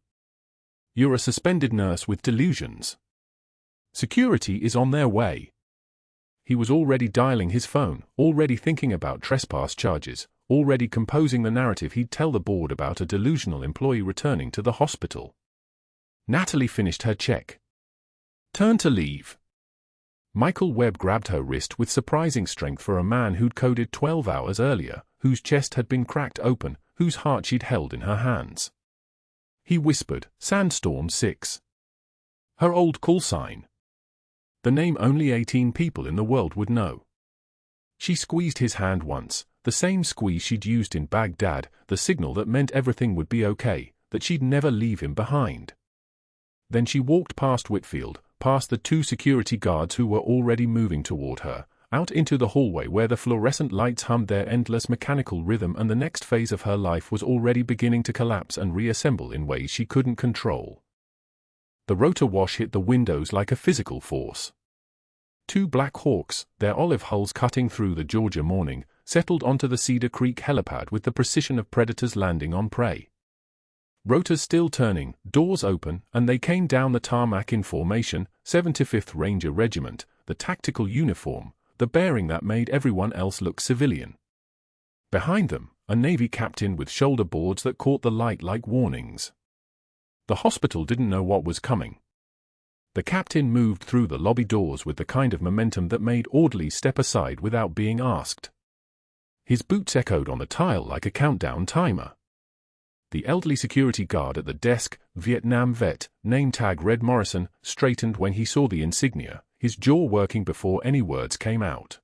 You're a suspended nurse with delusions. Security is on their way. He was already dialing his phone, already thinking about trespass charges, already composing the narrative he'd tell the board about a delusional employee returning to the hospital. Natalie finished her check. Turn to leave. Michael Webb grabbed her wrist with surprising strength for a man who'd coded 12 hours earlier, whose chest had been cracked open, whose heart she'd held in her hands. He whispered, Sandstorm 6. Her old call sign. The name only 18 people in the world would know. She squeezed his hand once, the same squeeze she'd used in Baghdad, the signal that meant everything would be okay, that she'd never leave him behind. Then she walked past Whitfield, past the 2 security guards who were already moving toward her, out into the hallway where the fluorescent lights hummed their endless mechanical rhythm, and the next phase of her life was already beginning to collapse and reassemble in ways she couldn't control. The rotor wash hit the windows like a physical force. Two Black Hawks, their olive hulls cutting through the Georgia morning, settled onto the Cedar Creek helipad with the precision of predators landing on prey. Rotors still turning, doors open, and they came down the tarmac in formation, 75th Ranger Regiment, the tactical uniform, the bearing that made everyone else look civilian. Behind them, a Navy captain with shoulder boards that caught the light like warnings. The hospital didn't know what was coming. The captain moved through the lobby doors with the kind of momentum that made orderlies step aside without being asked. His boots echoed on the tile like a countdown timer. The elderly security guard at the desk, Vietnam vet, name tag read Morrison, straightened when he saw the insignia, his jaw working before any words came out.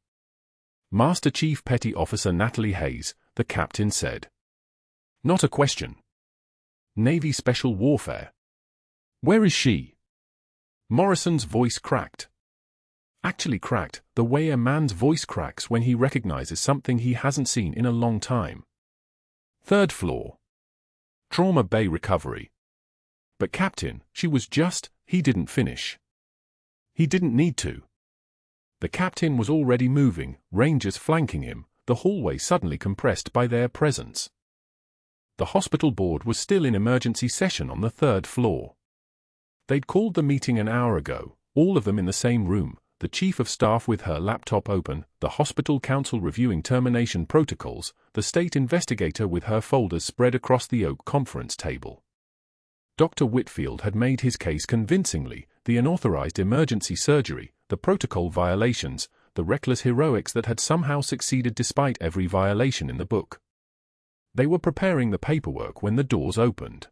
Master Chief Petty Officer Natalie Hayes, the captain said. Not a question. Navy Special Warfare. Where is she? Morrison's voice cracked. Actually cracked, the way a man's voice cracks when he recognizes something he hasn't seen in a long time. Third floor. Trauma Bay Recovery. But Captain, she was just, he didn't finish. He didn't need to. The captain was already moving, Rangers flanking him, the hallway suddenly compressed by their presence. The hospital board was still in emergency session on the third floor. They'd called the meeting an hour ago, all of them in the same room, the chief of staff with her laptop open, the hospital counsel reviewing termination protocols, the state investigator with her folders spread across the oak conference table. Dr. Whitfield had made his case convincingly, the unauthorized emergency surgery, the protocol violations, the reckless heroics that had somehow succeeded despite every violation in the book. They were preparing the paperwork when the doors opened.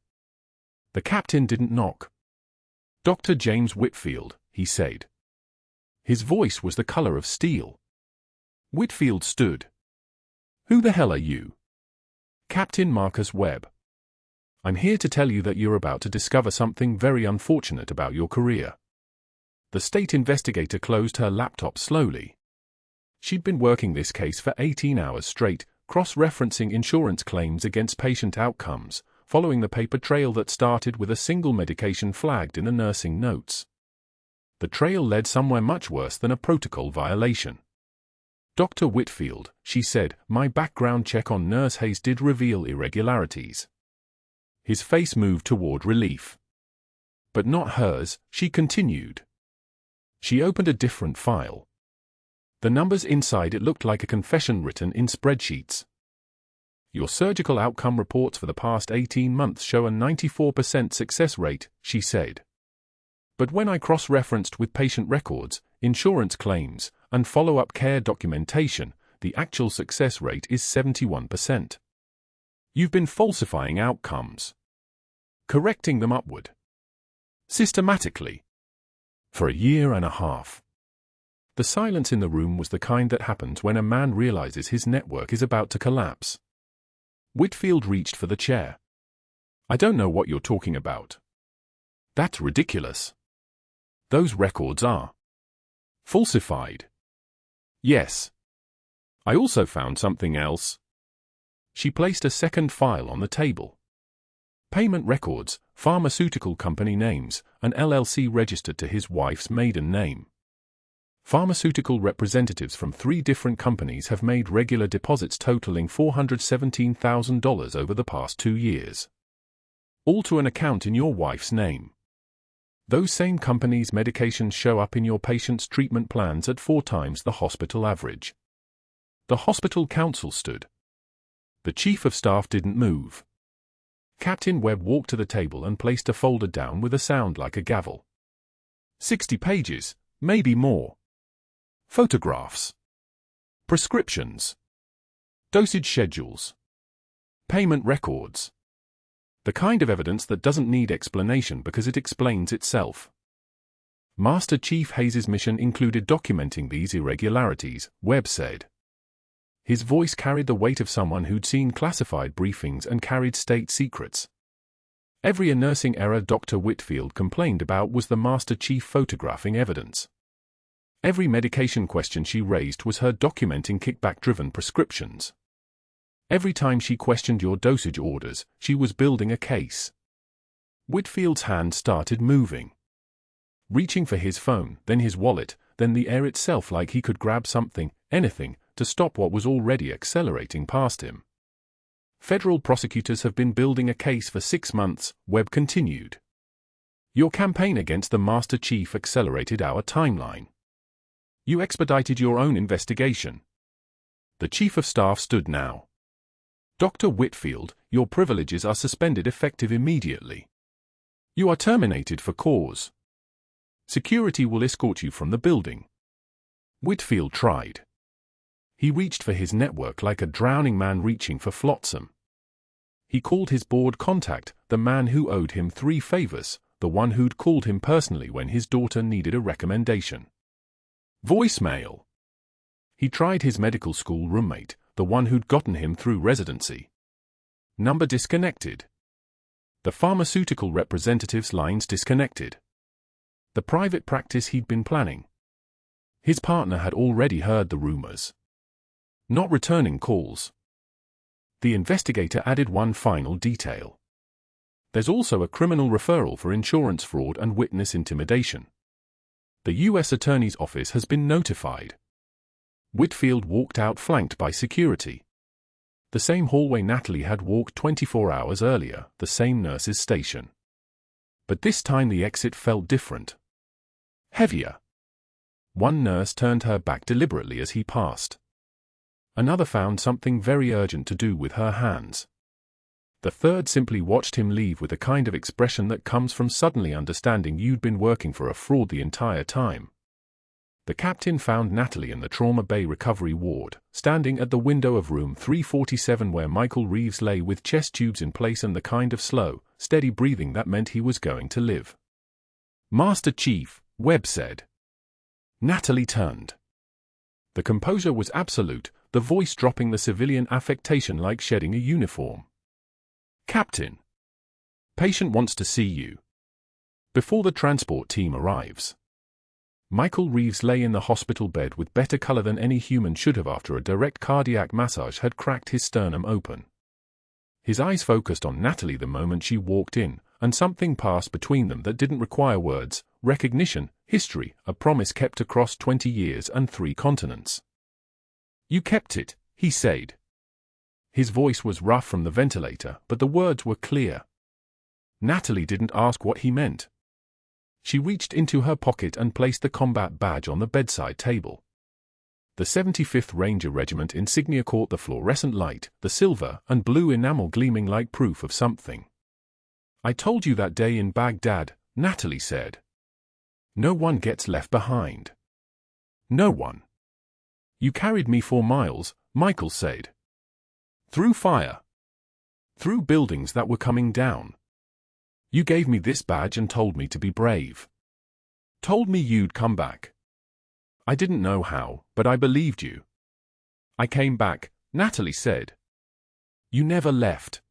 The captain didn't knock. Dr. James Whitfield, he said. His voice was the color of steel. Whitfield stood. Who the hell are you? Captain Marcus Webb. I'm here to tell you that you're about to discover something very unfortunate about your career. The state investigator closed her laptop slowly. She'd been working this case for 18 hours straight, cross-referencing insurance claims against patient outcomes, following the paper trail that started with a single medication flagged in the nursing notes. The trail led somewhere much worse than a protocol violation. Dr. Whitfield, she said, my background check on Nurse Hayes did reveal irregularities. His face moved toward relief. But not hers, she continued. She opened a different file. The numbers inside it looked like a confession written in spreadsheets. Your surgical outcome reports for the past 18 months show a 94% success rate, she said. But when I cross-referenced with patient records, insurance claims, and follow-up care documentation, the actual success rate is 71%. You've been falsifying outcomes. Correcting them upward. Systematically. For a year and a half. The silence in the room was the kind that happens when a man realizes his network is about to collapse. Whitfield reached for the chair. I don't know what you're talking about. That's ridiculous. Those records are falsified. Yes. I also found something else. She placed a second file on the table. Payment records, pharmaceutical company names, an LLC registered to his wife's maiden name. Pharmaceutical representatives from 3 different companies have made regular deposits totaling $417,000 over the past 2 years. All to an account in your wife's name. Those same companies' medications show up in your patient's treatment plans at 4 times the hospital average. The hospital counsel stood. The chief of staff didn't move. Captain Webb walked to the table and placed a folder down with a sound like a gavel. 60 pages, maybe more. Photographs. Prescriptions. Dosage schedules. Payment records. The kind of evidence that doesn't need explanation because it explains itself. Master Chief Hayes' mission included documenting these irregularities, Webb said. His voice carried the weight of someone who'd seen classified briefings and carried state secrets. Every nursing error Dr. Whitfield complained about was the Master Chief photographing evidence. Every medication question she raised was her documenting kickback-driven prescriptions. Every time she questioned your dosage orders, she was building a case. Whitfield's hand started moving. Reaching for his phone, then his wallet, then the air itself, like he could grab something, anything, to stop what was already accelerating past him. Federal prosecutors have been building a case for 6 months, Webb continued. Your campaign against the Master Chief accelerated our timeline. You expedited your own investigation. The Chief of Staff stood now. Dr. Whitfield, your privileges are suspended effective immediately. You are terminated for cause. Security will escort you from the building. Whitfield tried. He reached for his network like a drowning man reaching for flotsam. He called his board contact, the man who owed him 3 favors, the one who'd called him personally when his daughter needed a recommendation. Voicemail. He tried his medical school roommate, the one who'd gotten him through residency. Number disconnected. The pharmaceutical representative's lines disconnected. The private practice he'd been planning. His partner had already heard the rumors. Not returning calls. The investigator added one final detail. There's also a criminal referral for insurance fraud and witness intimidation. The U.S. Attorney's Office has been notified. Whitfield walked out flanked by security. The same hallway Natalie had walked 24 hours earlier, the same nurse's station. But this time the exit felt different. Heavier. One nurse turned her back deliberately as he passed. Another found something very urgent to do with her hands. The third simply watched him leave with a kind of expression that comes from suddenly understanding you'd been working for a fraud the entire time. The captain found Natalie in the Trauma Bay recovery ward, standing at the window of room 347 where Michael Reeves lay with chest tubes in place and the kind of slow, steady breathing that meant he was going to live. Master Chief, Webb said. Natalie turned. The composure was absolute, the voice dropping the civilian affectation like shedding a uniform. Captain. Patient wants to see you. Before the transport team arrives. Michael Reeves lay in the hospital bed with better color than any human should have after a direct cardiac massage had cracked his sternum open. His eyes focused on Natalie the moment she walked in, and something passed between them that didn't require words, recognition, history, a promise kept across 20 years and 3 continents. You kept it, he said. His voice was rough from the ventilator, but the words were clear. Natalie didn't ask what he meant. She reached into her pocket and placed the combat badge on the bedside table. The 75th Ranger Regiment insignia caught the fluorescent light, the silver and blue enamel gleaming like proof of something. I told you that day in Baghdad, Natalie said. No one gets left behind. No one. You carried me 4 miles, Michael said. Through fire. Through buildings that were coming down. You gave me this badge and told me to be brave. Told me you'd come back. I didn't know how, but I believed you. I came back, Natalie said. You never left.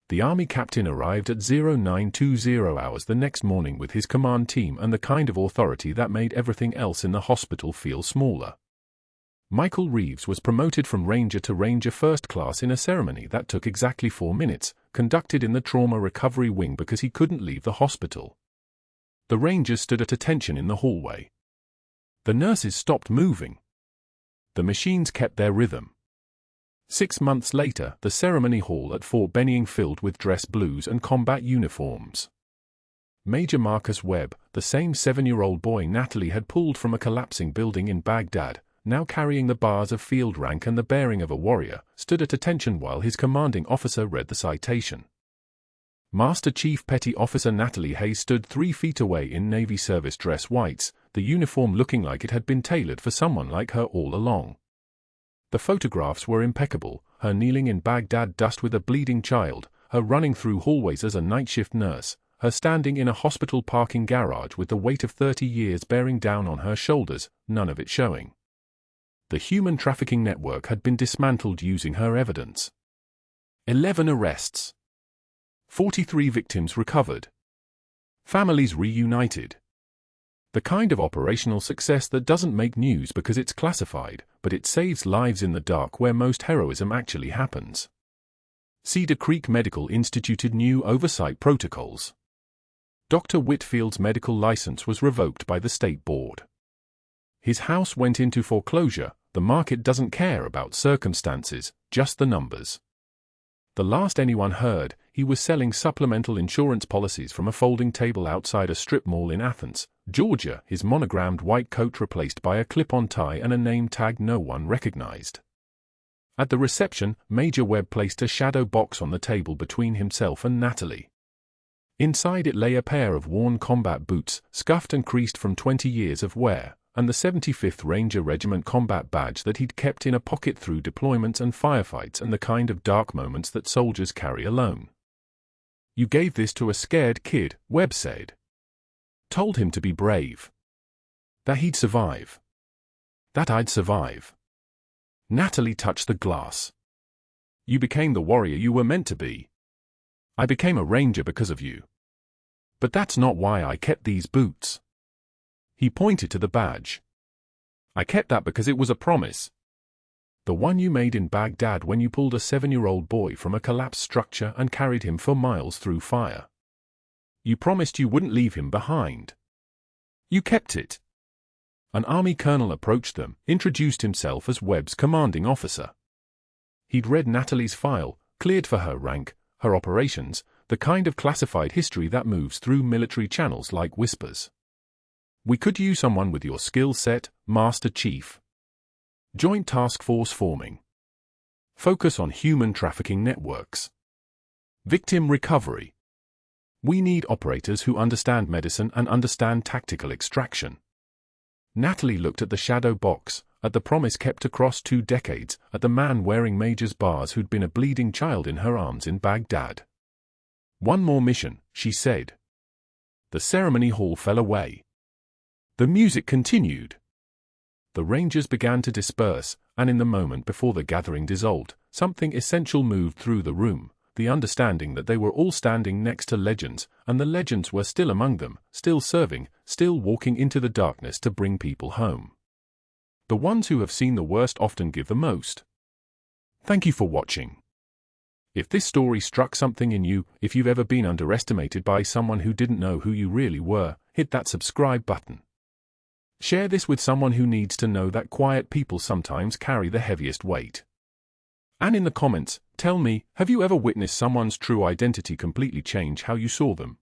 The Army captain arrived at 0920 hours the next morning with his command team and the kind of authority that made everything else in the hospital feel smaller. Michael Reeves was promoted from Ranger to Ranger First Class in a ceremony that took exactly 4 minutes, conducted in the trauma recovery wing because he couldn't leave the hospital. The Rangers stood at attention in the hallway. The nurses stopped moving. The machines kept their rhythm. 6 months later, the ceremony hall at Fort Benning filled with dress blues and combat uniforms. Major Marcus Webb, the same 7-year-old boy Natalie had pulled from a collapsing building in Baghdad, now carrying the bars of field rank and the bearing of a warrior, stood at attention while his commanding officer read the citation. Master Chief Petty Officer Natalie Hayes stood 3 feet away in Navy service dress whites, the uniform looking like it had been tailored for someone like her all along. The photographs were impeccable, her kneeling in Baghdad dust with a bleeding child, her running through hallways as a night shift nurse, her standing in a hospital parking garage with the weight of 30 years bearing down on her shoulders, none of it showing. The human trafficking network had been dismantled using her evidence. 11 arrests. 43 victims recovered. Families reunited. The kind of operational success that doesn't make news because it's classified, but it saves lives in the dark where most heroism actually happens. Cedar Creek Medical instituted new oversight protocols. Dr. Whitfield's medical license was revoked by the state board. His house went into foreclosure. The market doesn't care about circumstances, just the numbers. The last anyone heard, he was selling supplemental insurance policies from a folding table outside a strip mall in Athens, Georgia, his monogrammed white coat replaced by a clip-on tie and a name tag no one recognized. At the reception, Major Webb placed a shadow box on the table between himself and Natalie. Inside it lay a pair of worn combat boots, scuffed and creased from 20 years of wear, and the 75th Ranger Regiment combat badge that he'd kept in a pocket through deployments and firefights and the kind of dark moments that soldiers carry alone. "You gave this to a scared kid," Webb said. "Told him to be brave. That he'd survive. That I'd survive." Natalie touched the glass. "You became the warrior you were meant to be. I became a ranger because of you. But that's not why I kept these boots." He pointed to the badge. "I kept that because it was a promise. The one you made in Baghdad when you pulled a 7-year-old boy from a collapsed structure and carried him for miles through fire. You promised you wouldn't leave him behind. You kept it." An army colonel approached them, introduced himself as Webb's commanding officer. He'd read Natalie's file, cleared for her rank, her operations, the kind of classified history that moves through military channels like whispers. "We could use someone with your skill set, Master Chief. Joint task force forming. Focus on human trafficking networks. Victim recovery. We need operators who understand medicine and understand tactical extraction." Natalie looked at the shadow box, at the promise kept across 2 decades, at the man wearing Major's bars who'd been a bleeding child in her arms in Baghdad. "One more mission," she said. The ceremony hall fell away. The music continued. The Rangers began to disperse, and in the moment before the gathering dissolved, something essential moved through the room, the understanding that they were all standing next to legends, and the legends were still among them, still serving, still walking into the darkness to bring people home. The ones who have seen the worst often give the most. Thank you for watching. If this story struck something in you, if you've ever been underestimated by someone who didn't know who you really were, hit that subscribe button. Share this with someone who needs to know that quiet people sometimes carry the heaviest weight. And in the comments, tell me, have you ever witnessed someone's true identity completely change how you saw them?